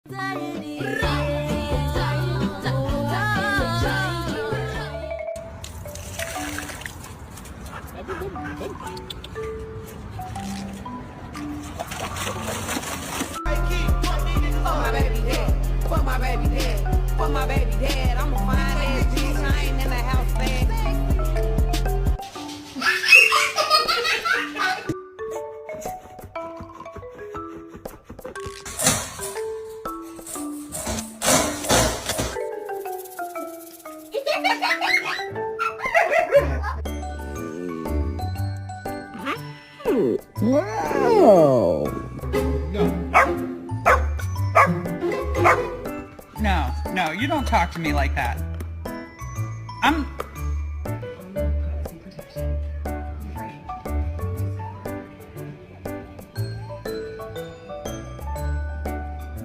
Fuck my baby dad. I'm a fine ass bitch. I ain't in the house fast. Wow. No, you don't talk to me like that. I'm